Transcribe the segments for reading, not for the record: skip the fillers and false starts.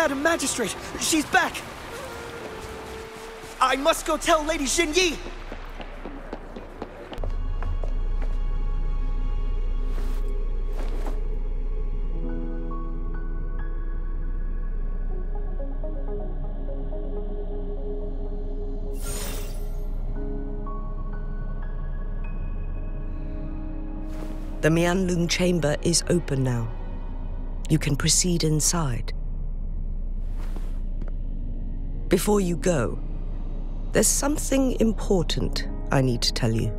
Madam Magistrate! She's back! I must go tell Lady Jinyi! The Mianlung chamber is open now. You can proceed inside. Before you go, there's something important I need to tell you.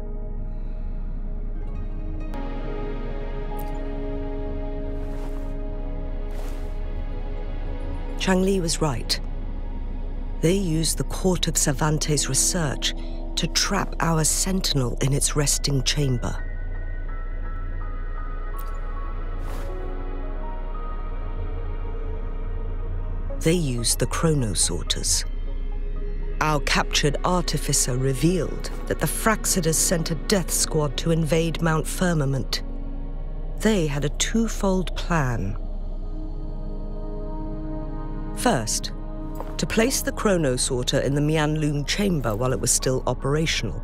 Changli was right. They used the Court of Cervantes' research to trap our sentinel in its resting chamber. They used the chronosorters. Our captured artificer revealed that the Fraxidus sent a death squad to invade Mount Firmament. They had a twofold plan. First, to place the chronosorter in the Mianlung chamber while it was still operational.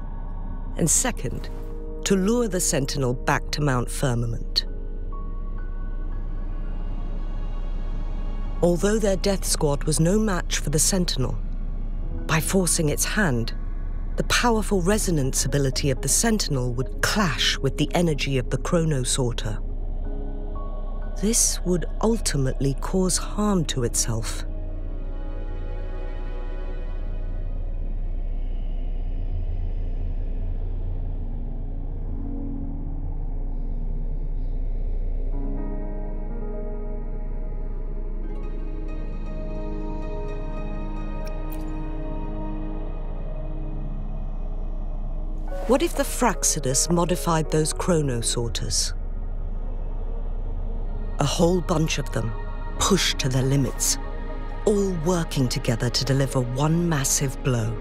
And second, to lure the sentinel back to Mount Firmament. Although their death squad was no match for the sentinel, by forcing its hand, the powerful resonance ability of the sentinel would clash with the energy of the chronosorter. This would ultimately cause harm to itself. What if the Fraxidus modified those chronosorters? A whole bunch of them, pushed to their limits, all working together to deliver one massive blow.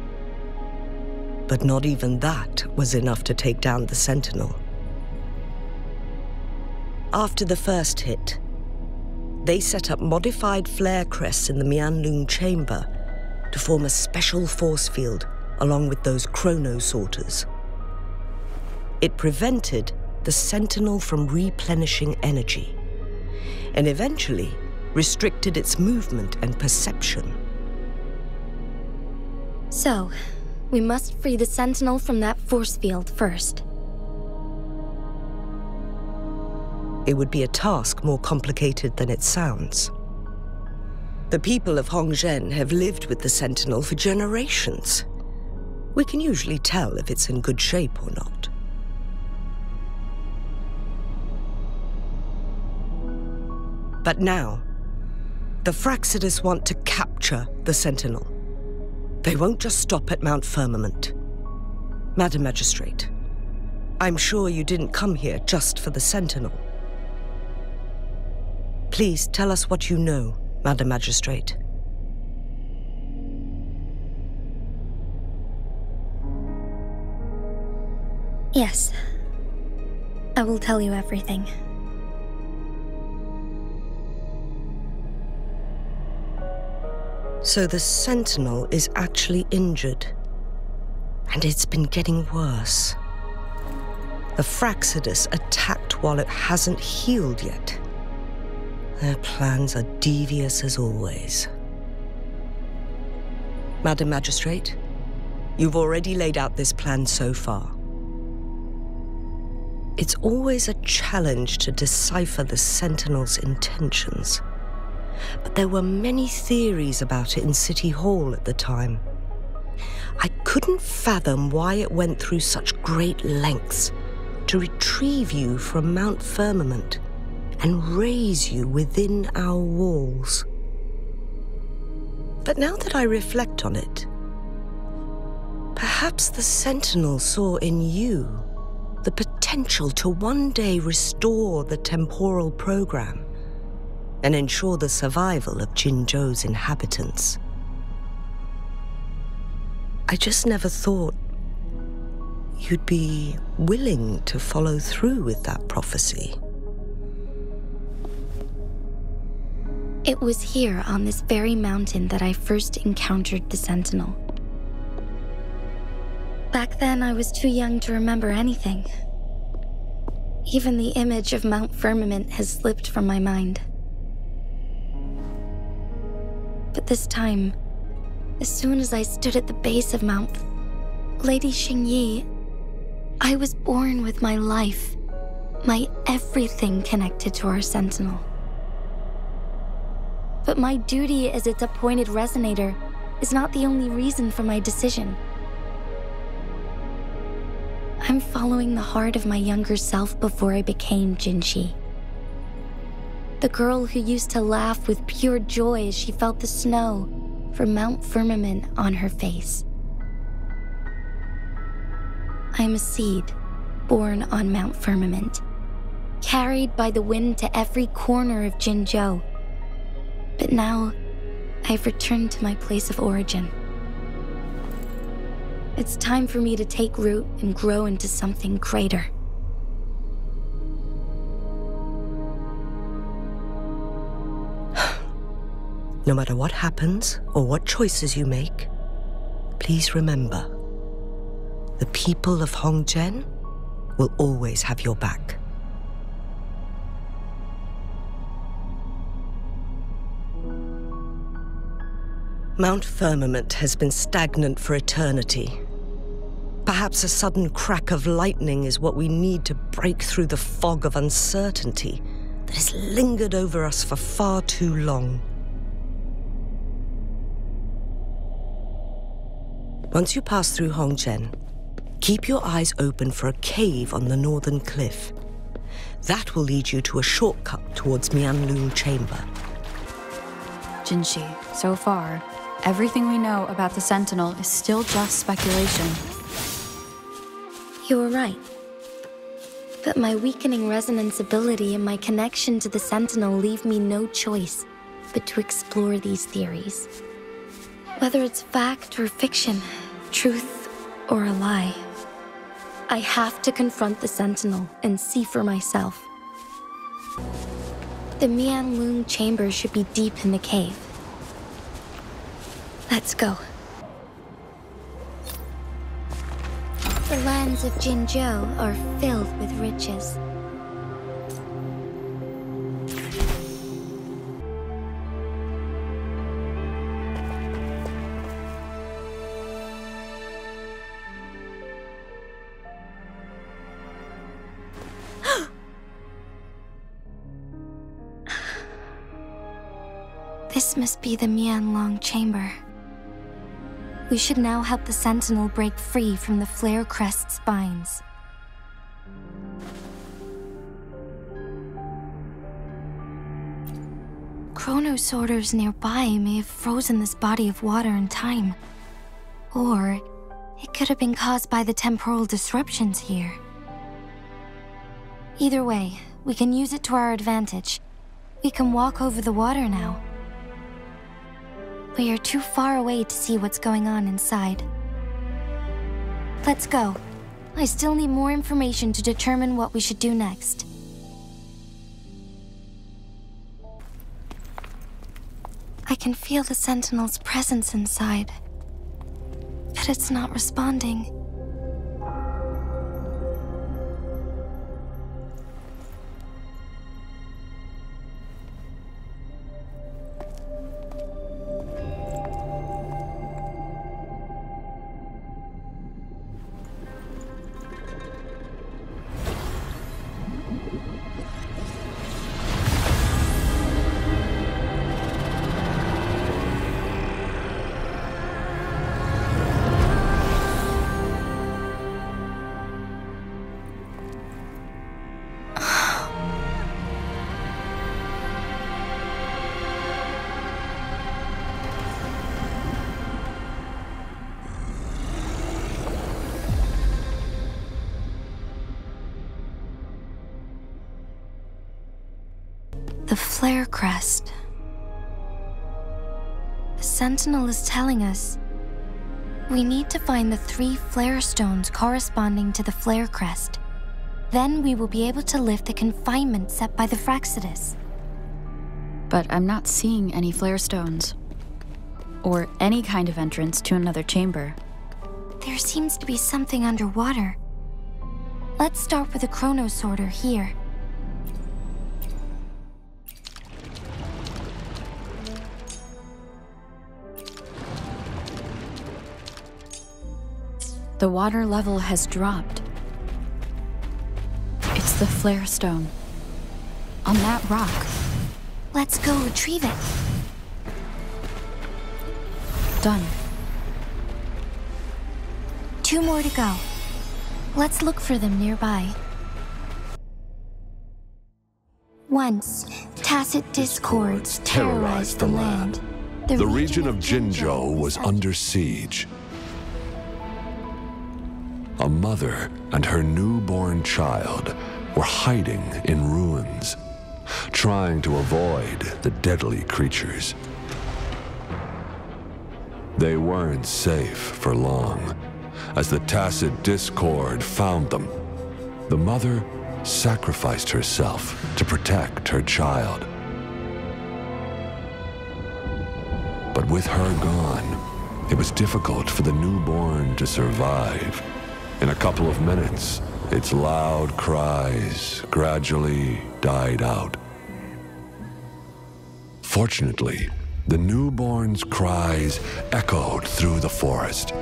But not even that was enough to take down the Sentinel. After the first hit, they set up modified flare crests in the Mianlung chamber to form a special force field along with those chronosorters. It prevented the Sentinel from replenishing energy, and eventually restricted its movement and perception. So, we must free the Sentinel from that force field first. It would be a task more complicated than it sounds. The people of Hongzhen have lived with the Sentinel for generations. We can usually tell if it's in good shape or not. But now, the Fraxidus want to capture the Sentinel. They won't just stop at Mount Firmament. Madam Magistrate, I'm sure you didn't come here just for the Sentinel. Please tell us what you know, Madam Magistrate. Yes. I will tell you everything. So the Sentinel is actually injured. And it's been getting worse. The Fraxidus attacked while it hasn't healed yet. Their plans are devious as always. Madam Magistrate, you've already laid out this plan so far. It's always a challenge to decipher the Sentinel's intentions. But there were many theories about it in City Hall at the time. I couldn't fathom why it went through such great lengths to retrieve you from Mount Firmament and raise you within our walls. But now that I reflect on it, perhaps the Sentinel saw in you the potential to one day restore the temporal program and ensure the survival of Jinzhou's inhabitants. I just never thought you'd be willing to follow through with that prophecy. It was here on this very mountain that I first encountered the Sentinel. Back then, I was too young to remember anything. Even the image of Mount Firmament has slipped from my mind. But this time, as soon as I stood at the base of Lady Xingyi, I was born with my life, my everything connected to our Sentinel. But my duty as its appointed resonator is not the only reason for my decision. I'm following the heart of my younger self before I became Jinhsi. The girl who used to laugh with pure joy as she felt the snow from Mount Firmament on her face. I'm a seed born on Mount Firmament, carried by the wind to every corner of Jinzhou. But now, I've returned to my place of origin. It's time for me to take root and grow into something greater. No matter what happens or what choices you make, please remember, the people of Hongzhen will always have your back. Mount Firmament has been stagnant for eternity. Perhaps a sudden crack of lightning is what we need to break through the fog of uncertainty that has lingered over us for far too long. Once you pass through Hongzhen, keep your eyes open for a cave on the northern cliff. That will lead you to a shortcut towards Mianlun Chamber. Jinhsi, so far, everything we know about the Sentinel is still just speculation. You were right. But my weakening resonance ability and my connection to the Sentinel leave me no choice but to explore these theories. Whether it's fact or fiction, truth or a lie, I have to confront the Sentinel and see for myself. The Mianlun Chamber should be deep in the cave. Let's go. The lands of Jinzhou are filled with riches. This must be the Mianlun Chamber. We should now help the Sentinel break free from the Flare Crest's spines. Chronosorters nearby may have frozen this body of water in time. Or it could have been caused by the temporal disruptions here. Either way, we can use it to our advantage. We can walk over the water now. We are too far away to see what's going on inside. Let's go. I still need more information to determine what we should do next. I can feel the Sentinel's presence inside, but it's not responding. The Flare Crest. The Sentinel is telling us we need to find the 3 flare stones corresponding to the Flare Crest. Then we will be able to lift the confinement set by the Fraxidus. but I'm not seeing any flare stones. Or any kind of entrance to another chamber. There seems to be something underwater. Let's start with a chrono sorter here. The water level has dropped. It's the flare stone. On that rock. Let's go retrieve it. Done. 2 more to go. Let's look for them nearby. Once, tacit discords terrorized the land. The region of Jinzhou was under siege. A mother and her newborn child were hiding in ruins, trying to avoid the deadly creatures. They weren't safe for long, as the tacit discord found them. The mother sacrificed herself to protect her child. But with her gone, it was difficult for the newborn to survive. In a couple of minutes, its loud cries gradually died out. Fortunately, the newborn's cries echoed through the forest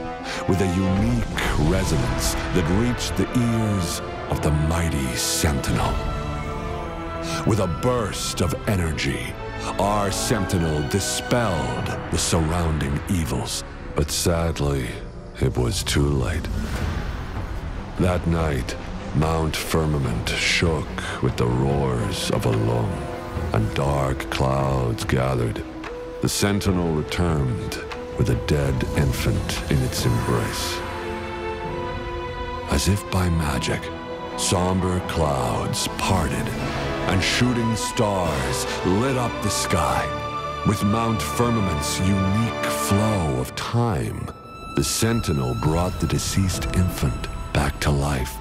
with a unique resonance that reached the ears of the mighty sentinel. With a burst of energy, our sentinel dispelled the surrounding evils. But sadly, it was too late. That night, Mount Firmament shook with the roars of a lung, and dark clouds gathered. The sentinel returned with a dead infant in its embrace. As if by magic, somber clouds parted, and shooting stars lit up the sky. With Mount Firmament's unique flow of time, the sentinel brought the deceased infant back to life.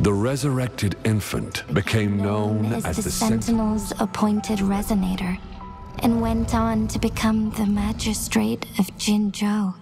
The resurrected infant became known as the Sentinel's appointed resonator, and went on to become the magistrate of Jinzhou.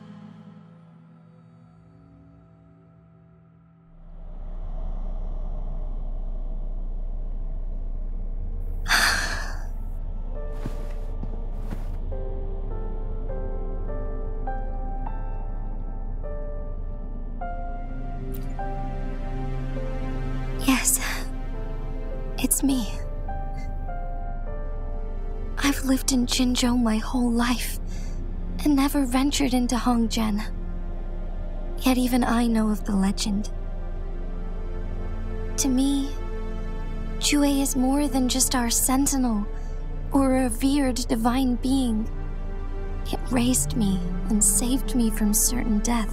Yes, it's me. I've lived in Jinzhou my whole life, and never ventured into Hongzhen. Yet even I know of the legend. To me, Jue is more than just our sentinel, or a revered divine being. It raised me and saved me from certain death.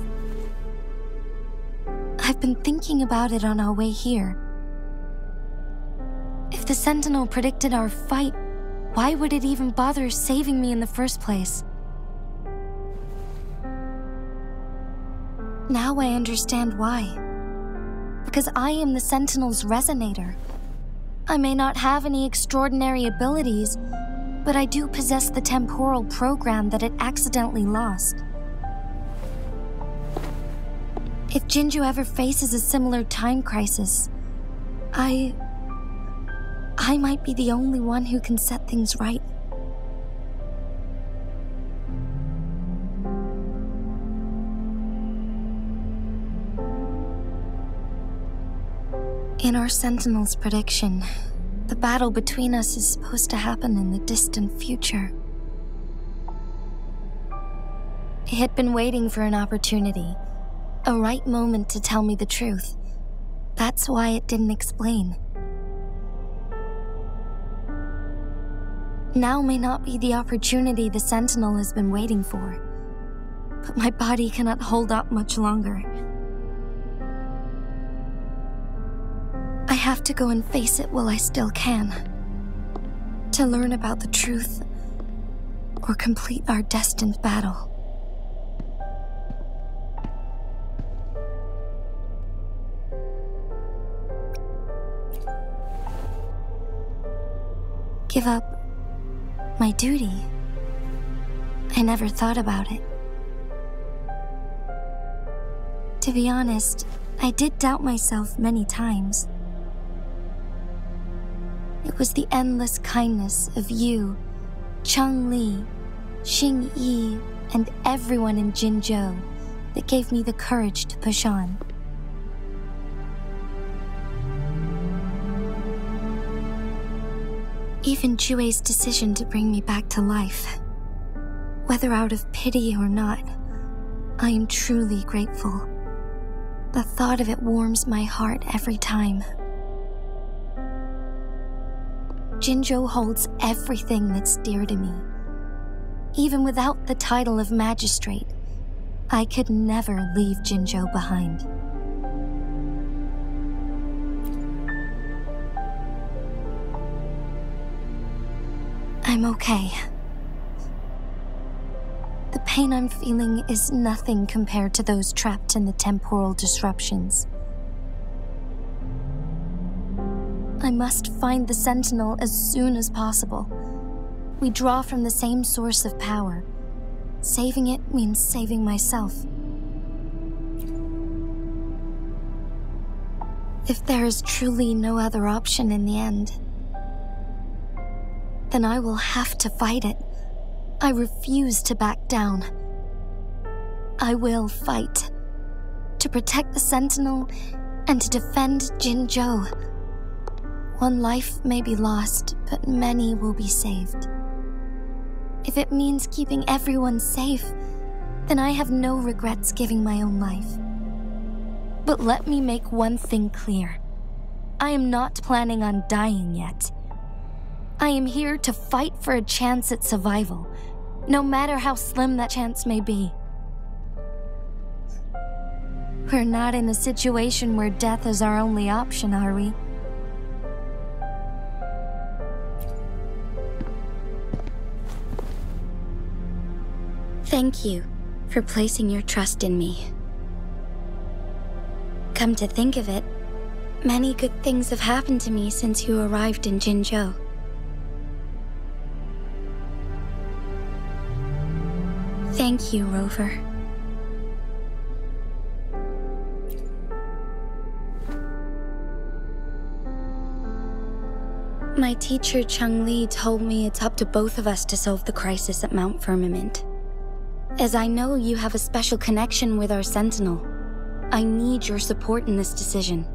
I've been thinking about it on our way here. If the sentinel predicted our fight, why would it even bother saving me in the first place? Now I understand why. Because I am the Sentinel's resonator. I may not have any extraordinary abilities, but I do possess the temporal program that it accidentally lost. If Jinzhou ever faces a similar time crisis, I might be the only one who can set things right. In our Sentinel's prediction, the battle between us is supposed to happen in the distant future. It had been waiting for an opportunity, a right moment to tell me the truth. That's why it didn't explain. Now may not be the opportunity the Sentinel has been waiting for, but my body cannot hold up much longer. I have to go and face it while I still can, to learn about the truth, or complete our destined battle. give up my duty. I never thought about it. To be honest, I did doubt myself many times. It was the endless kindness of you, Changli, Xingyi, and everyone in Jinzhou that gave me the courage to push on. Even Jue's decision to bring me back to life, whether out of pity or not, I am truly grateful. The thought of it warms my heart every time. Jinzhou holds everything that's dear to me. Even without the title of magistrate, I could never leave Jinzhou behind. I'm okay. The pain I'm feeling is nothing compared to those trapped in the temporal disruptions. I must find the Sentinel as soon as possible. We draw from the same source of power. Saving it means saving myself. If there is truly no other option in the end, then I will have to fight it. I refuse to back down. I will fight. To protect the Sentinel and to defend Jinzhou. One life may be lost, but many will be saved. If it means keeping everyone safe, then I have no regrets giving my own life. But let me make one thing clear. I am not planning on dying yet. I am here to fight for a chance at survival, no matter how slim that chance may be. We're not in a situation where death is our only option, are we? Thank you for placing your trust in me. Come to think of it, many good things have happened to me since you arrived in Jinzhou. Thank you, Rover. My teacher Changli told me it's up to both of us to solve the crisis at Mount Firmament. As I know you have a special connection with our Sentinel, I need your support in this decision.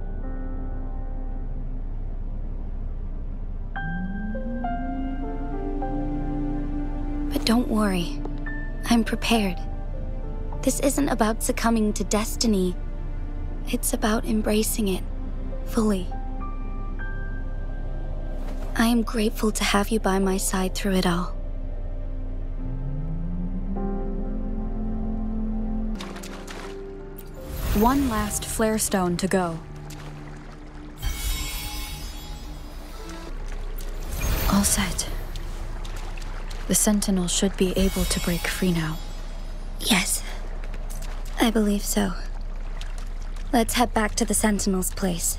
But don't worry. I'm prepared. This isn't about succumbing to destiny. It's about embracing it fully. I am grateful to have you by my side through it all. One last flare stone to go. All set. The Sentinel should be able to break free now. Yes, I believe so. Let's head back to the Sentinel's place.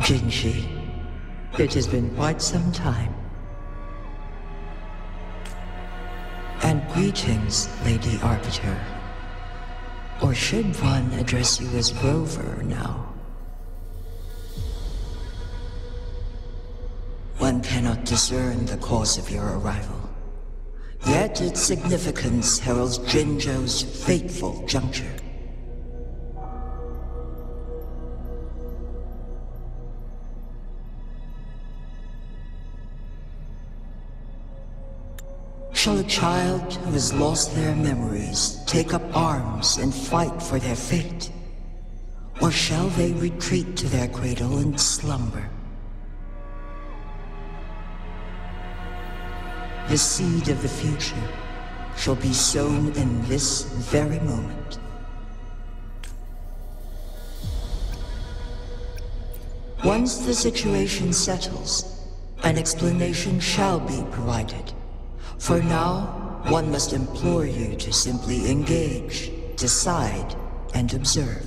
Jinhsi It has been quite some time. And greetings, Lady Arbiter. Or should one address you as Rover now? One cannot discern the cause of your arrival. Yet its significance heralds Jinzhou's fateful juncture. Shall a child who has lost their memories take up arms and fight for their fate? Or shall they retreat to their cradle and slumber? The seed of the future shall be sown in this very moment. Once the situation settles, an explanation shall be provided. For now, one must implore you to simply engage, decide, and observe.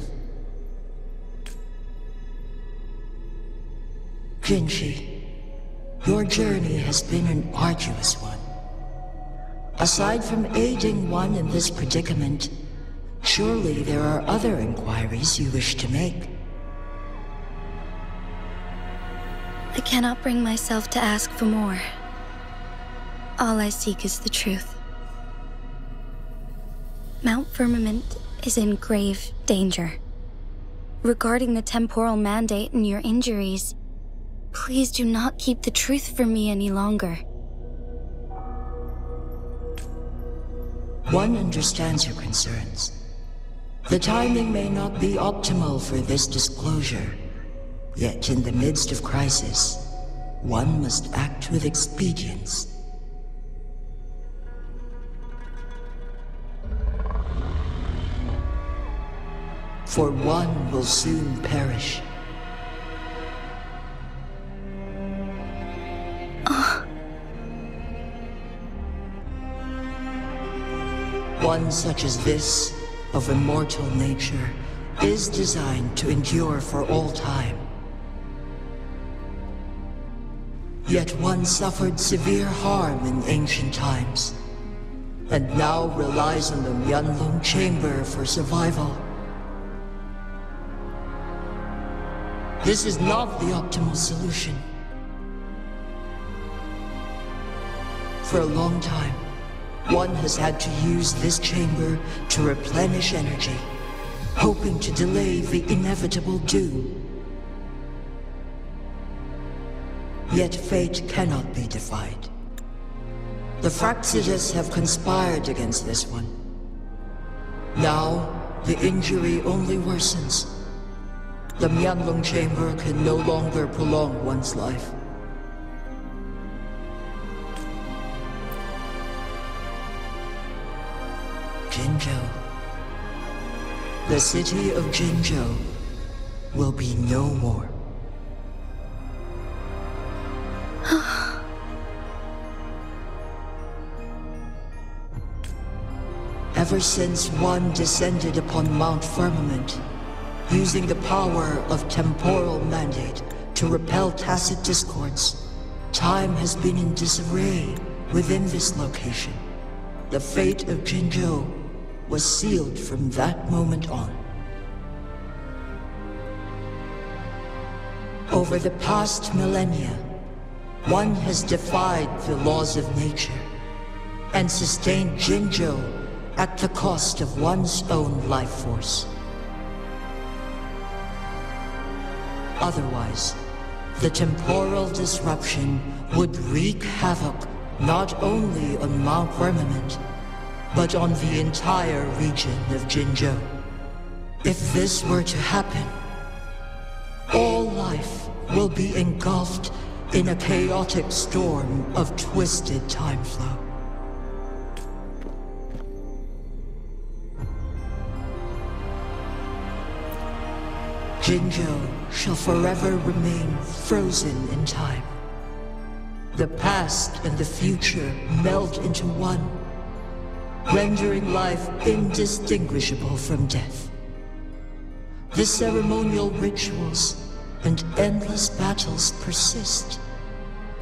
Jinhsi, your journey has been an arduous one. Aside from aiding one in this predicament, surely there are other inquiries you wish to make. I cannot bring myself to ask for more. All I seek is the truth. Mount Firmament is in grave danger. Regarding the temporal mandate and your injuries, please do not keep the truth from me any longer. One understands your concerns. The timing may not be optimal for this disclosure, yet in the midst of crisis, one must act with expedience. For one will soon perish. One such as this, of immortal nature, is designed to endure for all time. Yet one suffered severe harm in ancient times, and now relies on the Mianlong Chamber for survival. This is not the optimal solution. For a long time, one has had to use this chamber to replenish energy, hoping to delay the inevitable doom. Yet fate cannot be defied. The Fraxidas have conspired against this one. Now, the injury only worsens. The Mianlong Chamber can no longer prolong one's life. Jinzhou. The city of Jinzhou will be no more. Ever since one descended upon Mount Firmament, using the power of temporal mandate to repel tacit discords, time has been in disarray within this location. The fate of Jinzhou was sealed from that moment on. Over the past millennia, one has defied the laws of nature and sustained Jinzhou at the cost of one's own life force. Otherwise, the temporal disruption would wreak havoc not only on Mount Firmament, but on the entire region of Jinzhou. If this were to happen, all life will be engulfed in a chaotic storm of twisted time flow. Jinzhou shall forever remain frozen in time. The past and the future meld into one, rendering life indistinguishable from death. The ceremonial rituals and endless battles persist,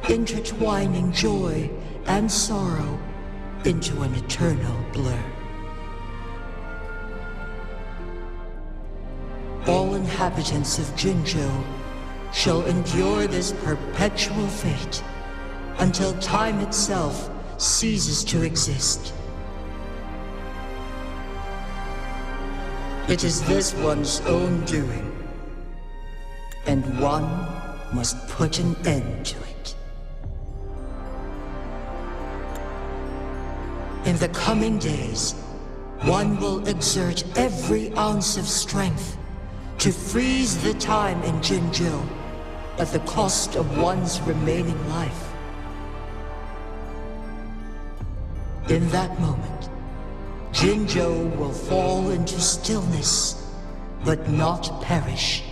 intertwining joy and sorrow into an eternal blur. All inhabitants of Jinzhou shall endure this perpetual fate until time itself ceases to exist. It is this one's own doing, and one must put an end to it. In the coming days, one will exert every ounce of strength to freeze the time in Jinzhou at the cost of one's remaining life. In that moment, Jinzhou will fall into stillness, but not perish.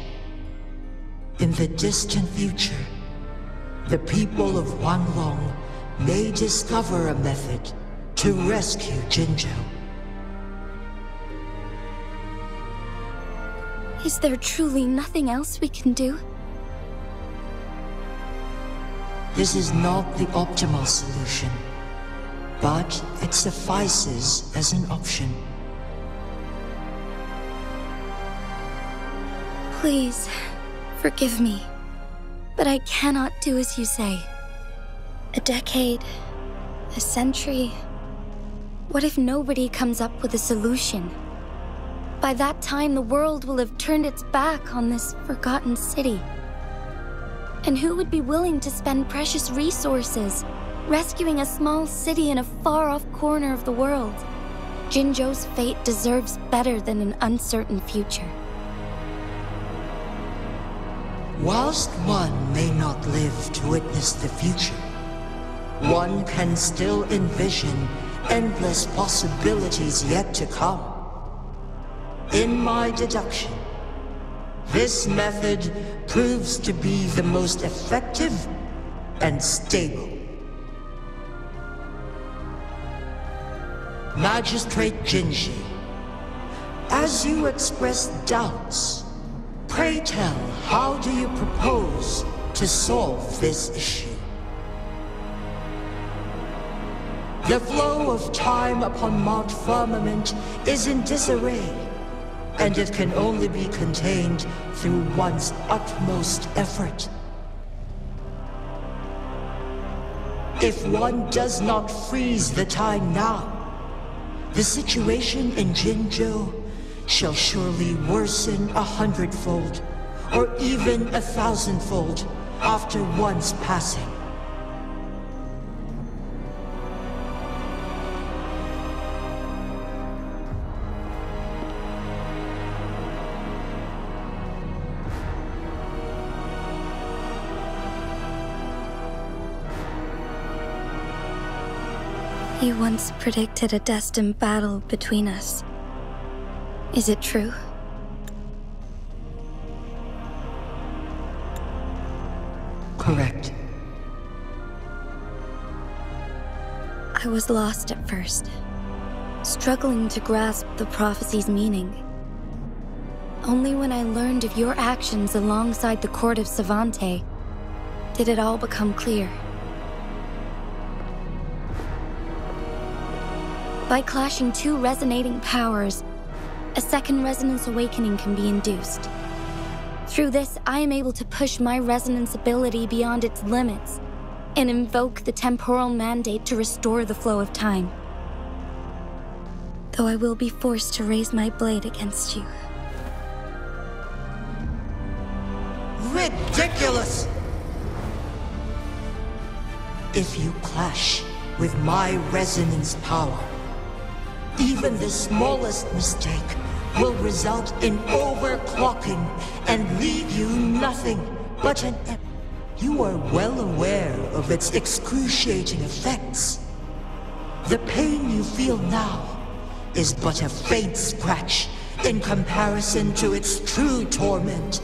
In the distant future, the people of Wanlong may discover a method to rescue Jinzhou. Is there truly nothing else we can do? This is not the optimal solution, but it suffices as an option. Please, forgive me, but I cannot do as you say. A decade, a century. What if nobody comes up with a solution? By that time, the world will have turned its back on this forgotten city. And who would be willing to spend precious resources rescuing a small city in a far-off corner of the world? Jinzhou's fate deserves better than an uncertain future. Whilst one may not live to witness the future, one can still envision endless possibilities yet to come. In my deduction, this method proves to be the most effective and stable. Magistrate Jinzhou, as you express doubts, pray tell, how do you propose to solve this issue? The flow of time upon Mount Firmament is in disarray, and it can only be contained through one's utmost effort. If one does not freeze the time now, the situation in Jinzhou shall surely worsen 100-fold, or even 1,000-fold after one's passing. You once predicted a destined battle between us. Is it true? Correct. I was lost at first, struggling to grasp the prophecy's meaning. Only when I learned of your actions alongside the court of Savante did it all become clear. By clashing two resonating powers, a second resonance awakening can be induced. Through this, I am able to push my resonance ability beyond its limits and invoke the temporal mandate to restore the flow of time. Though I will be forced to raise my blade against you. Ridiculous! If you clash with my resonance power, even the smallest mistake will result in overclocking and leave you nothing but an... You are well aware of its excruciating effects. The pain you feel now is but a faint scratch in comparison to its true torment.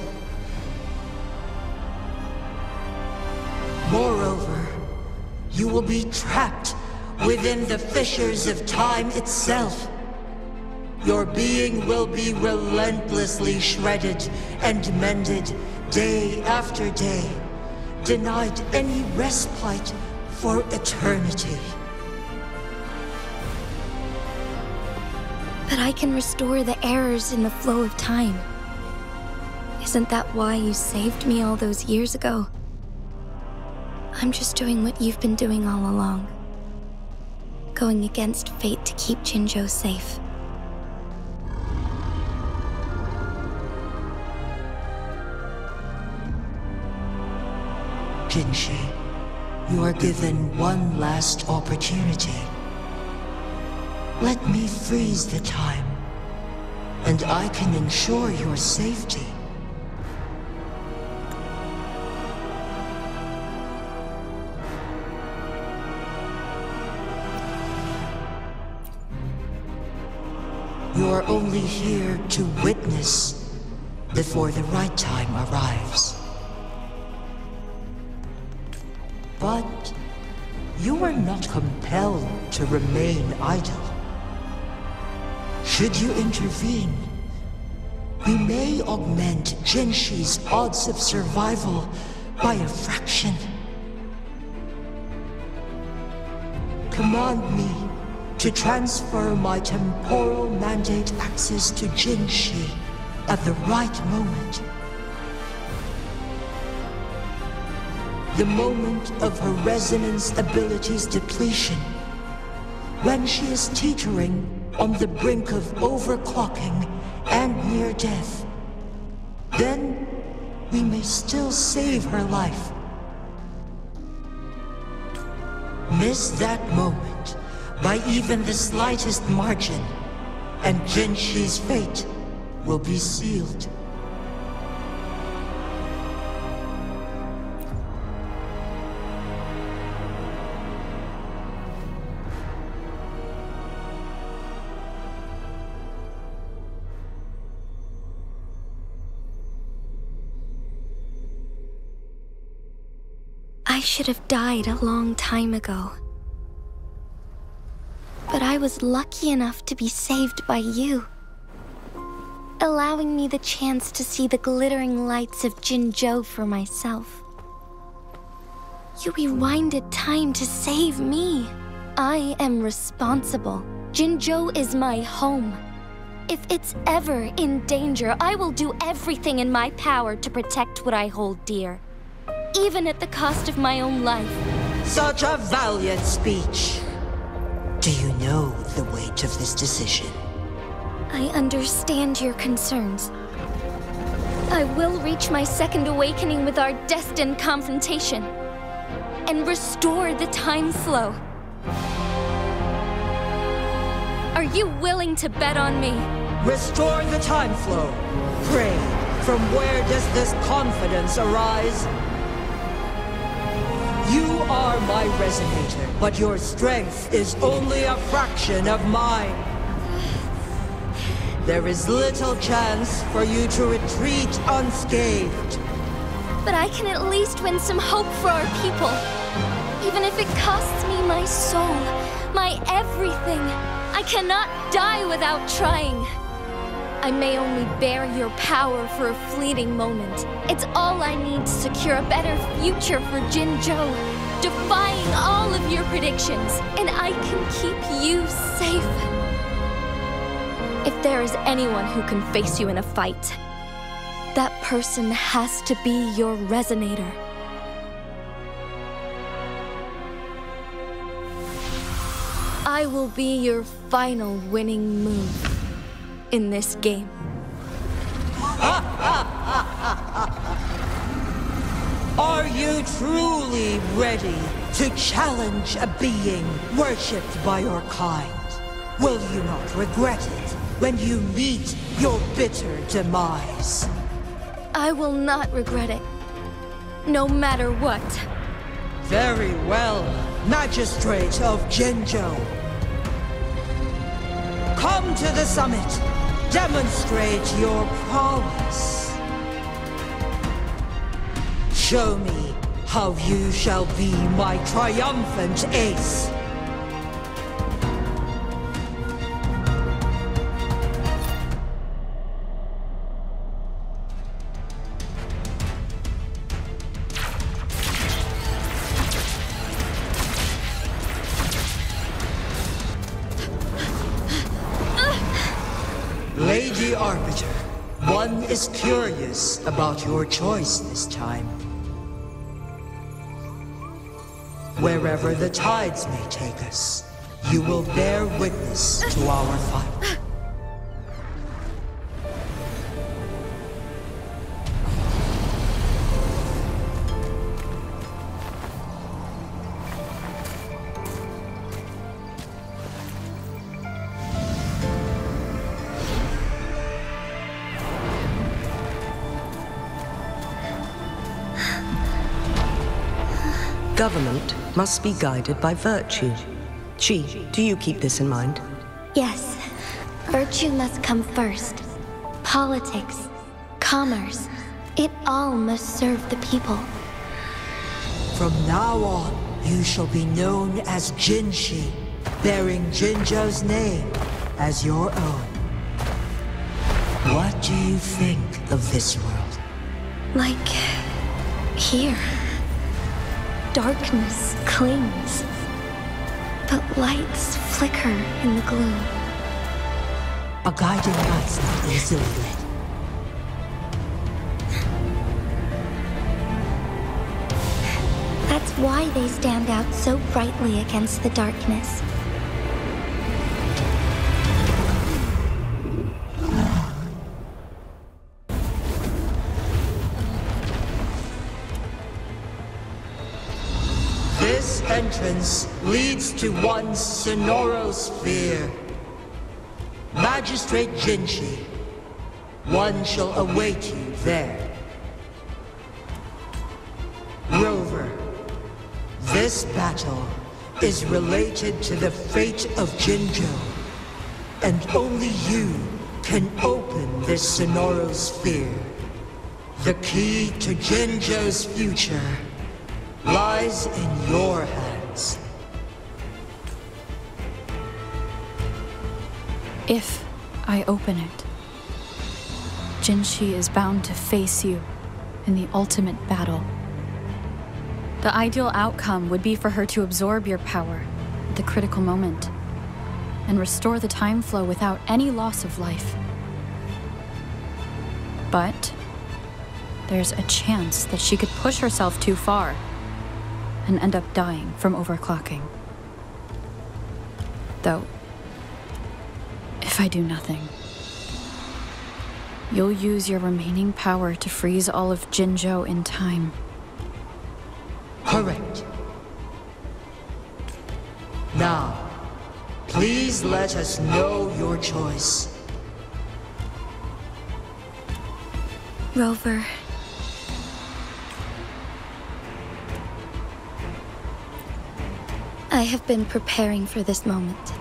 Moreover, you will be trapped within the fissures of time itself. Your being will be relentlessly shredded and mended day after day, denied any respite for eternity. But I can restore the errors in the flow of time. Isn't that why you saved me all those years ago? I'm just doing what you've been doing all along. Going against fate to keep Jinzhou safe. Jinshi, you are given one last opportunity. Let me freeze the time, and I can ensure your safety. You're only here to witness before the right time arrives. But you are not compelled to remain idle. Should you intervene, we may augment Jinshi's odds of survival by a fraction. Command me to transfer my temporal mandate access to Jinshi at the right moment. The moment of her resonance ability's depletion, when she is teetering on the brink of overclocking and near death. Then we may still save her life. Miss that moment by even the slightest margin, and Jinshi's fate will be sealed. I should have died a long time ago. But I was lucky enough to be saved by you, allowing me the chance to see the glittering lights of Jinzhou for myself. You rewinded time to save me. I am responsible. Jinzhou is my home. If it's ever in danger, I will do everything in my power to protect what I hold dear, even at the cost of my own life. Such a valiant speech. Do you know the weight of this decision? I understand your concerns. I will reach my second awakening with our destined confrontation and restore the time flow. Are you willing to bet on me? Restore the time flow. Pray, from where does this confidence arise? You are my resonator, but your strength is only a fraction of mine. There is little chance for you to retreat unscathed. But I can at least win some hope for our people. Even if it costs me my soul, my everything. I cannot die without trying. I may only bear your power for a fleeting moment. It's all I need to secure a better future for Jinzhou, defying all of your predictions, and I can keep you safe. If there is anyone who can face you in a fight, that person has to be your resonator. I will be your final winning move in this game. Are you truly ready to challenge a being worshipped by your kind? Will you not regret it when you meet your bitter demise? I will not regret it, no matter what. Very well, Magistrate of Jinzhou. Come to the summit. Demonstrate your prowess. Show me how you shall be my triumphant ace. Arbiter, one is curious about your choice this time. Wherever the tides may take us, you will bear witness to our fight. Government must be guided by virtue. Chi, do you keep this in mind? Yes, virtue must come first. Politics, commerce, it all must serve the people. From now on, you shall be known as Jinhsi, bearing Jinzhou's name as your own. What do you think of this world? Like here. Darkness clings, but lights flicker in the gloom. A guiding light's not easily lit. That's why they stand out so brightly against the darkness. This entrance leads to one Sonoro sphere. Magistrate Jinhsi, one shall await you there. Rover, this battle is related to the fate of Jinzhou, and only you can open this Sonoro sphere. The key to Jinzhou's future lies in your hands. If I open it, Jinhsi is bound to face you in the ultimate battle. The ideal outcome would be for her to absorb your power at the critical moment and restore the time flow without any loss of life. But there's a chance that she could push herself too far and end up dying from overclocking. Though, if I do nothing, you'll use your remaining power to freeze all of Jinzhou in time. Correct. Now, please let us know your choice. Rover. I have been preparing for this moment.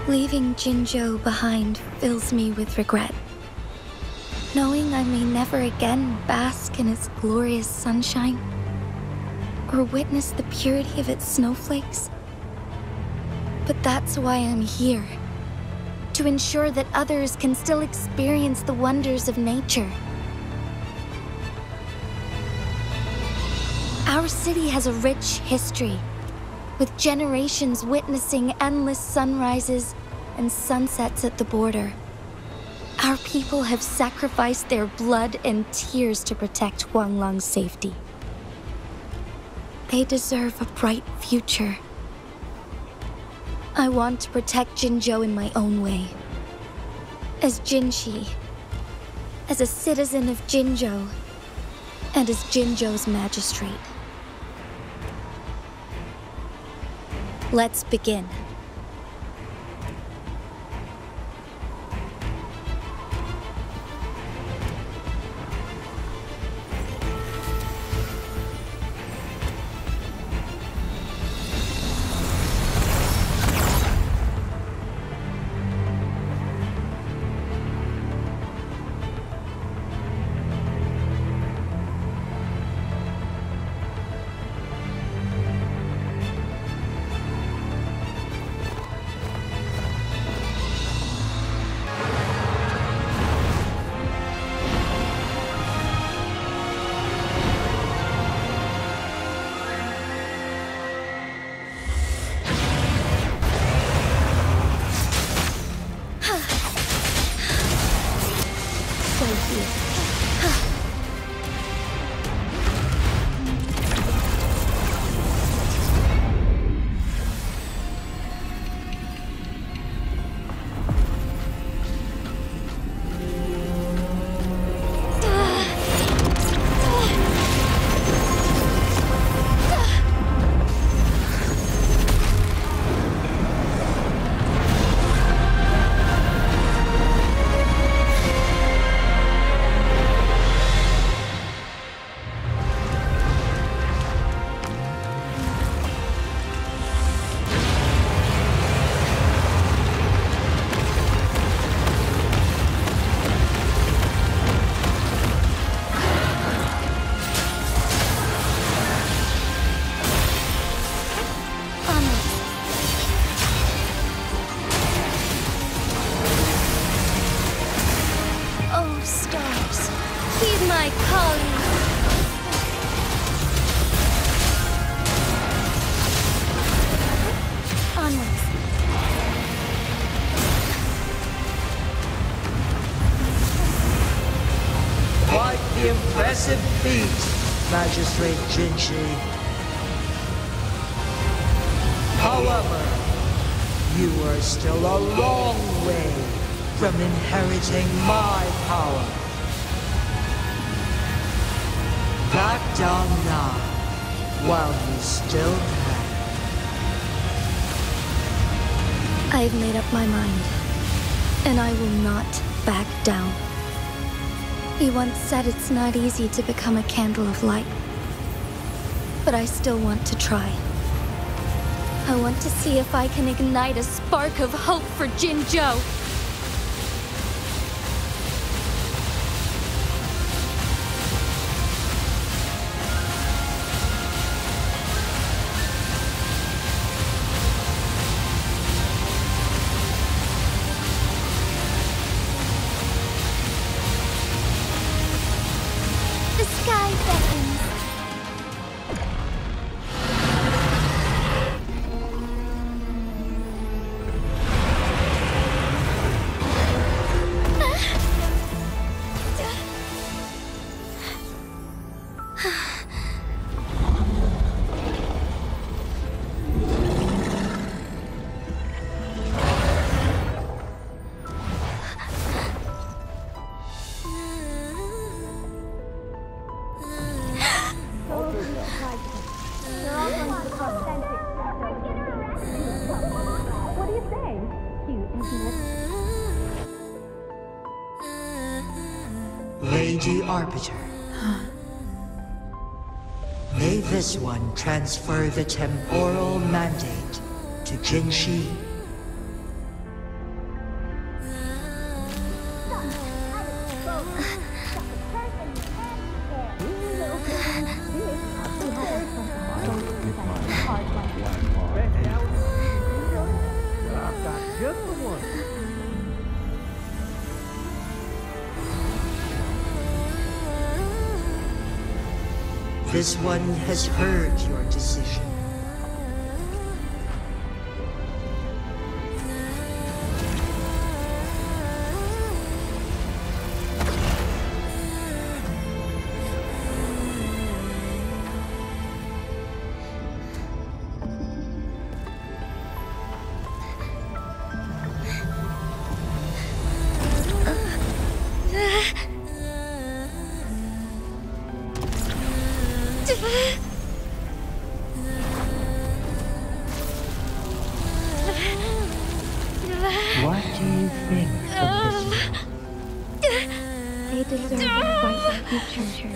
Leaving Jinzhou behind fills me with regret. Knowing I may never again bask in its glorious sunshine, or witness the purity of its snowflakes. But that's why I'm here. To ensure that others can still experience the wonders of nature. Our city has a rich history, with generations witnessing endless sunrises and sunsets at the border. Our people have sacrificed their blood and tears to protect Huanglang's safety. They deserve a bright future. I want to protect Jinzhou in my own way. As Jinhsi, as a citizen of Jinzhou, and as Jinzhou's magistrate. Let's begin. defeat, Magistrate Jinhsi. However, you are still a long way from inheriting my power. Back down now, while you still can. I've made up my mind, and I will not back down. He once said it's not easy to become a candle of light, but I still want to try. I want to see if I can ignite a spark of hope for Jinzhou. The sky beckons. What do you say? Cute, isn't it? Lady Arbiter. May this one transfer the temporal mandate to Jinhsi. This one has heard your decision. What do you think of this one? They deserve a bright future.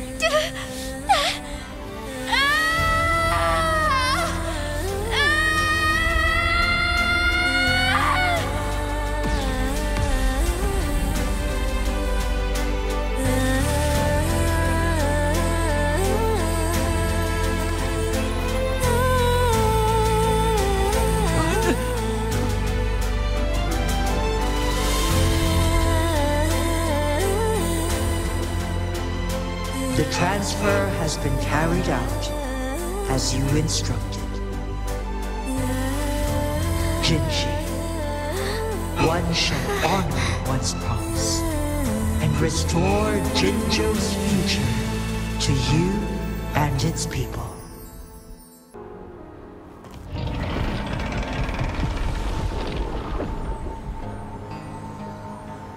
The transfer has been carried out as you instructed. Jinhsi, one shall honor one's promise and restore Jinzhou's future to you and its people.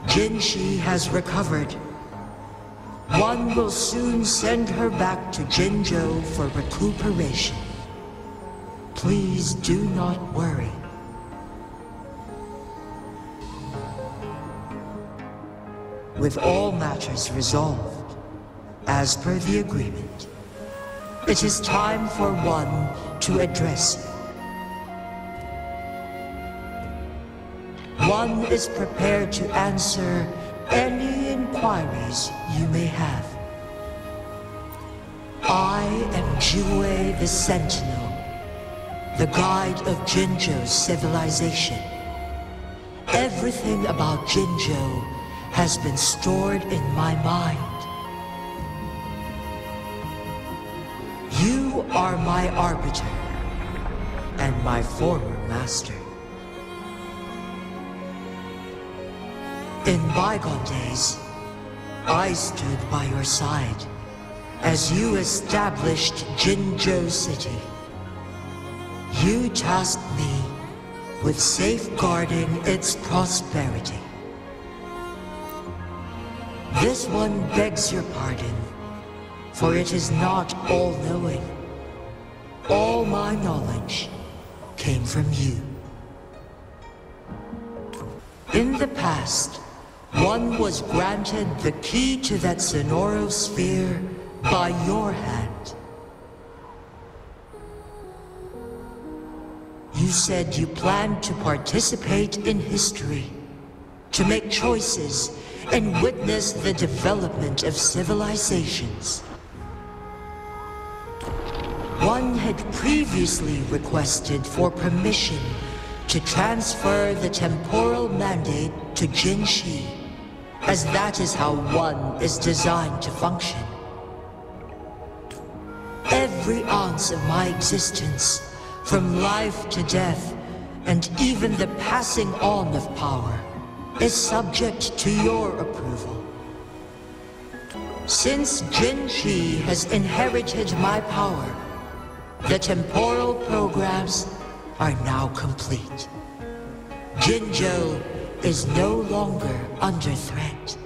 Jinhsi has recovered. One will soon send her back to Jinzhou for recuperation. Please do not worry. With all matters resolved, as per the agreement, it is time for one to address you. One is prepared to answer any inquiries you may have. I am Jinhsi the Sentinel, the guide of Jinzhou's civilization. Everything about Jinzhou has been stored in my mind. You are my arbiter and my former master. In bygone days, I stood by your side, as you established Jinzhou City, you tasked me with safeguarding its prosperity. This one begs your pardon, for it is not all-knowing. All my knowledge came from you. In the past, one was granted the key to that Sonoro sphere by your hand. You said you planned to participate in history, to make choices and witness the development of civilizations. One had previously requested for permission to transfer the temporal mandate to Jinhsi, as that is how one is designed to function. Every ounce of my existence, from life to death, and even the passing on of power, is subject to your approval. Since Jinhsi has inherited my power, the temporal programs are now complete. Jinzhou is no longer under threat.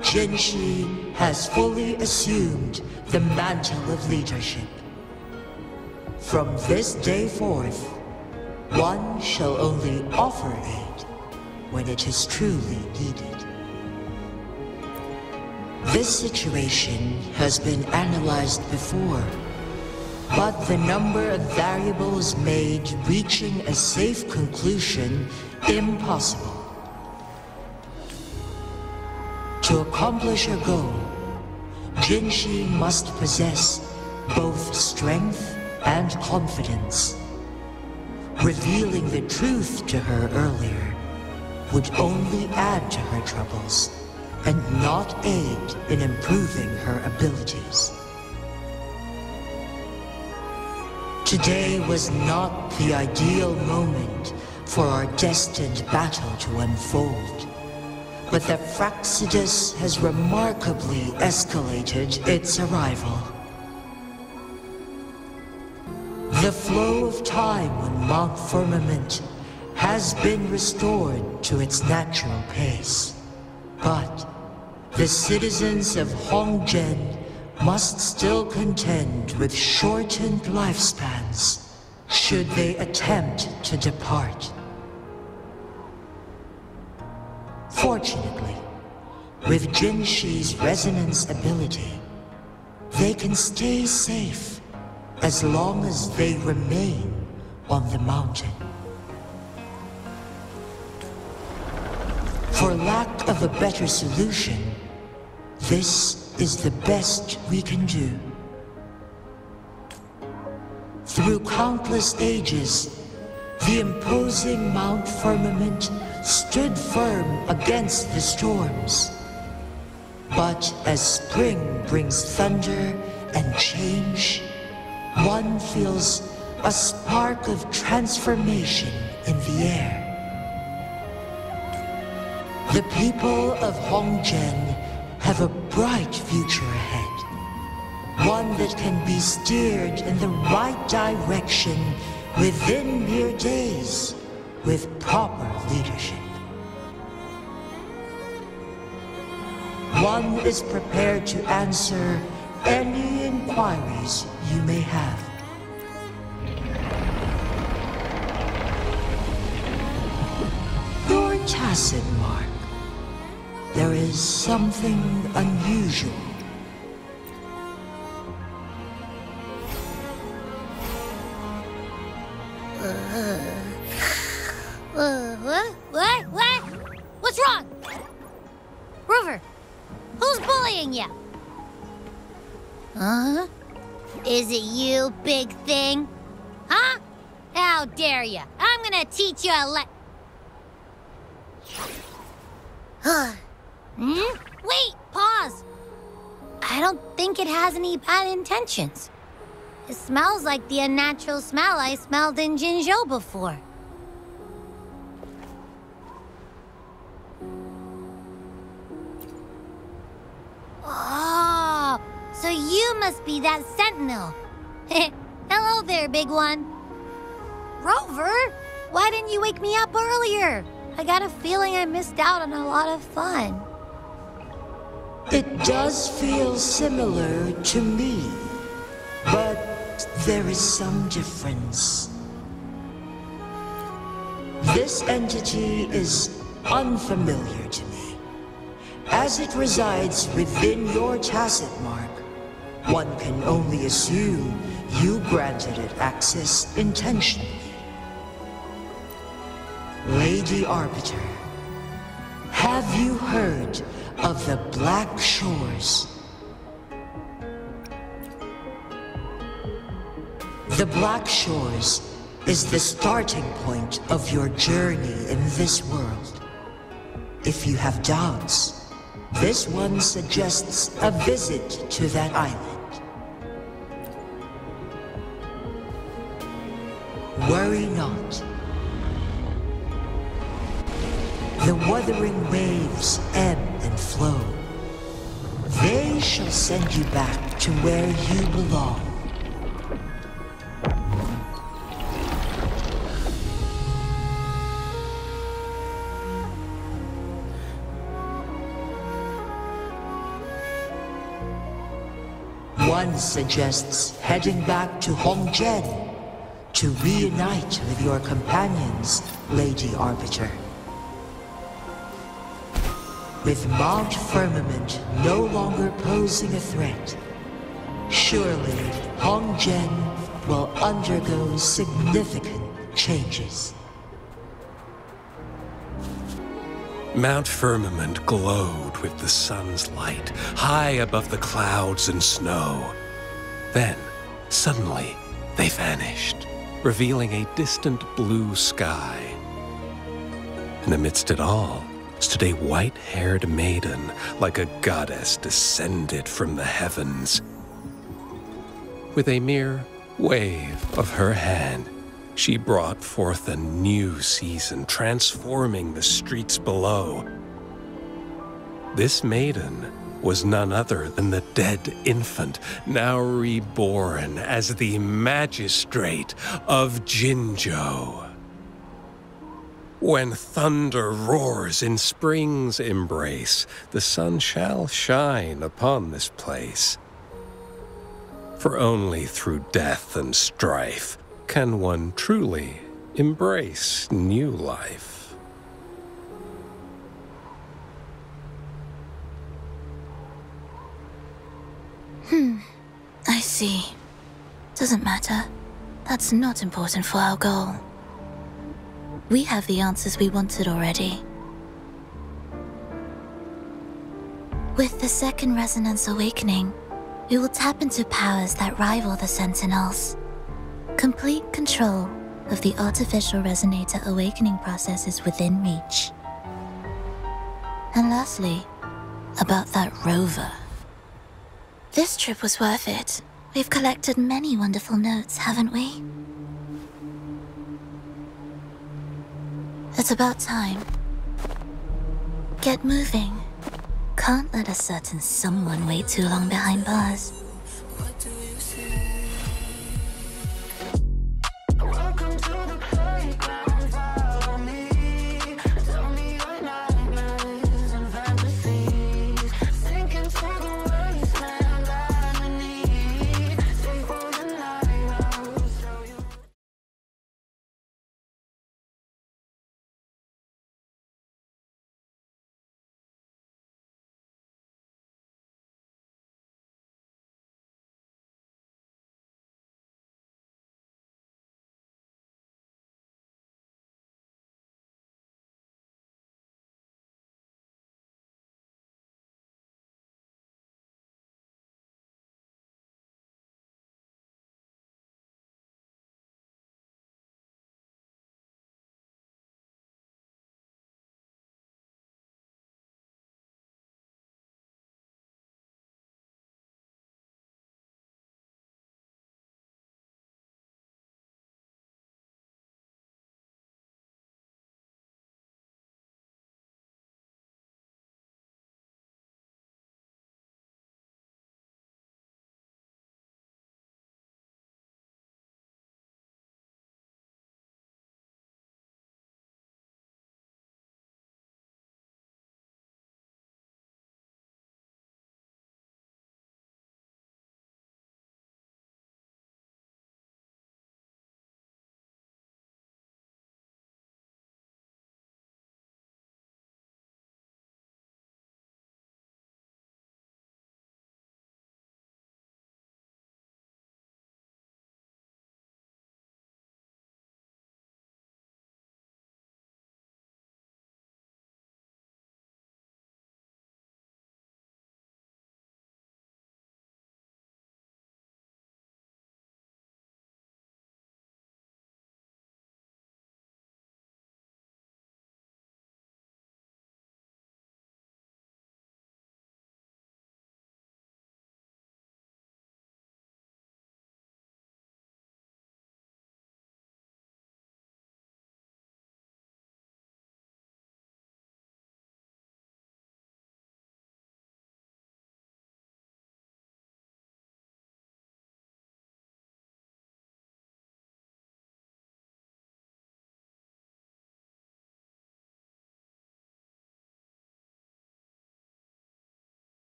Jinhsi has fully assumed the mantle of leadership. From this day forth, one shall only offer aid when it is truly needed. This situation has been analyzed before, but the number of variables made reaching a safe conclusion impossible. To accomplish her goal, Jinhsi must possess both strength and confidence. Revealing the truth to her earlier would only add to her troubles and not aid in improving her abilities. Today was not the ideal moment for our destined battle to unfold, but the Fractsidus has remarkably escalated its arrival. The flow of time on Mount Firmament has been restored to its natural pace, but the citizens of Hongzhen must still contend with shortened lifespans should they attempt to depart. Fortunately, with Jinhsi's resonance ability, they can stay safe as long as they remain on the mountain. For lack of a better solution, this is the best we can do. Through countless ages, the imposing Mount Firmament stood firm against the storms. But as spring brings thunder and change, one feels a spark of transformation in the air. The people of Hongzhen have a bright future ahead. One that can be steered in the right direction within mere days with proper leadership. One is prepared to answer any inquiries you may have. You're tacit, Mark. There is something unusual. What? What's wrong? Rover, who's bullying you? Huh? Is it you, big thing? Huh? How dare you? I'm gonna teach you a Wait, pause. I don't think it has any bad intentions. It smells like the unnatural smell I smelled in Jinzhou before. So you must be that sentinel. Hello there, big one. Rover, why didn't you wake me up earlier? I got a feeling I missed out on a lot of fun. It does feel similar to me, but there is some difference. This entity is unfamiliar to me. As it resides within your tacit mark, one can only assume you granted it access intentionally. Lady Arbiter, have you heard of the Black Shores? The Black Shores is the starting point of your journey in this world. If you have doubts, this one suggests a visit to that island. Worry not. The wuthering waves ebb and flow. They shall send you back to where you belong. One suggests heading back to Hongzhen to reunite with your companions, Lady Arbiter. With Mount Firmament no longer posing a threat, surely Hongzhen will undergo significant changes. Mount Firmament glowed with the sun's light, high above the clouds and snow. Then, suddenly, they vanished, revealing a distant blue sky. And amidst it all stood a white-haired maiden, like a goddess descended from the heavens. With a mere wave of her hand, she brought forth a new season, transforming the streets below. This maiden was none other than the dead infant, now reborn as the magistrate of Jinzhou. When thunder roars in spring's embrace, the sun shall shine upon this place. For only through death and strife can one truly embrace new life. I see. Doesn't matter. That's not important for our goal. We have the answers we wanted already. With the second resonance awakening, we will tap into powers that rival the Sentinels. Complete control of the artificial resonator awakening process is within reach. And lastly, about that rover. This trip was worth it. We've collected many wonderful notes, haven't we? It's about time. Get moving. Can't let a certain someone wait too long behind bars.